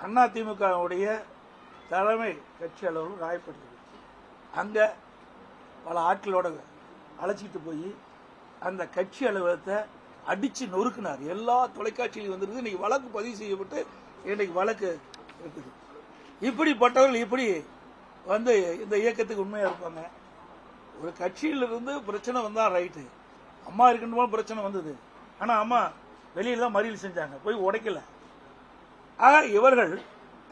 அதிமுகவுடைய தலைமை கட்சி அலுவலகம் காயப்பட்டது. அங்கே பல ஆட்களோட அழைச்சிட்டு போய் அந்த கட்சி அலுவலகத்தை அடிச்சு நொறுக்கினார். எல்லா தொலைக்காட்சியிலும் வந்துருக்கு. இன்னைக்கு வழக்கு பதிவு செய்யப்பட்டு இன்னைக்கு வழக்கு இருக்குது. இப்படிப்பட்டவர்கள் இப்படி வந்து இந்த இயக்கத்துக்கு உண்மையா இருப்பாங்க. ஒரு கட்சியிலிருந்து பிரச்சனை வந்தா ரைட்டு. அம்மா இருக்கின்ற பிரச்சனை வந்தது. ஆனா அம்மா வெளியில தான் மறியல் செஞ்சாங்க, போய் உடைக்கல. ஆக இவர்கள்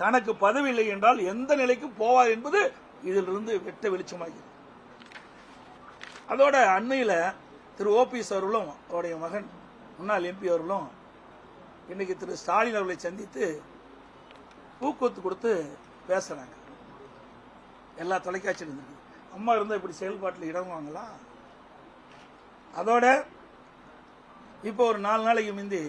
தனக்கு பதவி இல்லை என்றால் எந்த நிலைக்கு போவார் என்பது இதிலிருந்து வெட்ட வெளிச்சமாகிறது. அதோட அண்மையில் திரு ஓபிஎஸ் அவர்களும் அவருடைய மகன் முன்னாள் எம்பி அவர்களும் இன்னைக்கு திரு ஸ்டாலின் அவர்களை சந்தித்து ஊக்குவித்து கொடுத்து பேசுறாங்க. எல்லா தொலைக்காட்சியிலும் இருக்கு. அம்மா இருந்தால் இப்படி செயல்பாட்டில் இடங்குவாங்களா? அதோட இப்போ ஒரு 4 நாளைக்கு முந்தி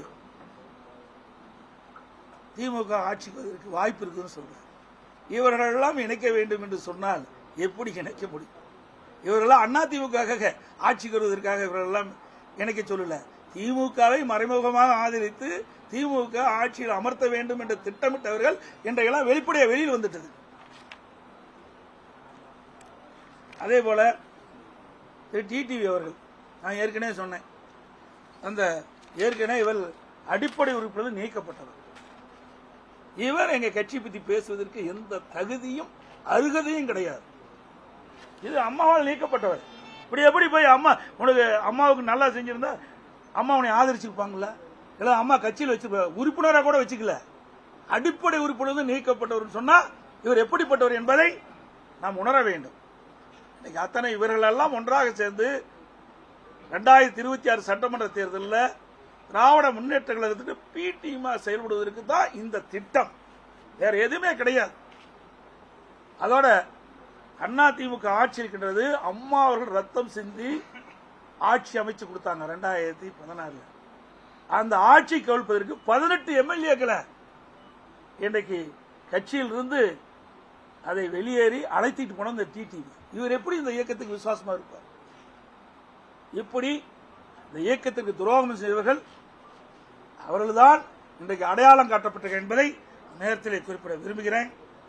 திமுக ஆட்சிக்கு வருவதற்கு வாய்ப்பு இருக்குன்னு சொல்றாங்க. இவர்களெல்லாம் இணைக்க வேண்டும் என்று சொன்னால் எப்படி இணைக்க முடியும்? இவர்களெல்லாம் அதிமுக ஆட்சிக்கு வருவதற்காக இவர்களெல்லாம் இணைக்க சொல்லல. திமுகவை மறைமுகமாக ஆதரித்து திமுக ஆட்சியில் அமர்த்த வேண்டும் என்று திட்டமிட்டவர்கள் இன்றையெல்லாம் வெளிப்படையாக வெளியில் வந்துட்டது. அதே போல திரு டிடிவி அவர்கள், நான் ஏற்கனவே சொன்னேன், அந்த ஏற்கனவே இவர் அடிப்படை உறுப்பினர் நீக்கப்பட்டவர். இவர் எங்க கட்சி பத்தி பேசுவதற்கு எந்த தகுதியும் அருகதையும் கிடையாது. இது அம்மாவால் நீக்கப்பட்டவர். இப்படி எப்படி போய் அம்மா உனக்கு அம்மாவுக்கு நல்லா செஞ்சிருந்தா அம்மா உன்னை ஆதரிச்சிருப்பாங்கல்ல? இல்ல அம்மா கட்சியில் வச்சு உறுப்பினராக கூட வச்சுக்கல. அடிப்படை உறுப்பினர் நீக்கப்பட்டவர் சொன்னா இவர் எப்படிப்பட்டவர் என்பதை நாம் உணர வேண்டும். இன்னைக்கு அத்தனை இவர்கள் எல்லாம் ஒன்றாக சேர்ந்து 2026 சட்டமன்ற தேர்தலில் திராவிட முன்னேற்ற கழகத்துக்கு பி டீமா செயல்படுவதற்கு தான் இந்த திட்டம், வேற எதுவுமே கிடையாது. அதோட அதிமுக ஆட்சி இருக்கின்றது. அம்மா அவர்கள் ரத்தம் சிந்தி ஆட்சி அமைச்சு கொடுத்தாங்க 2016. அந்த ஆட்சி கவிழ்ப்பதற்கு 18 எம்எல்ஏக்களை இன்றைக்கு கட்சியில் இருந்து அதை வெளியேறி அழைத்திட்டு போன இந்த டிடிவி. இவர் எப்படி இந்த இயக்கத்துக்கு விசுவாசமா இருப்பார்? இப்படி இந்த இயக்கத்திற்கு துரோகம் செய்தவர்கள் அவர்கள்தான் இன்றைக்கு அடையாளம் காட்டப்பட்ட என்பதை நேரத்தில் குறிப்பிட விரும்புகிறேன்.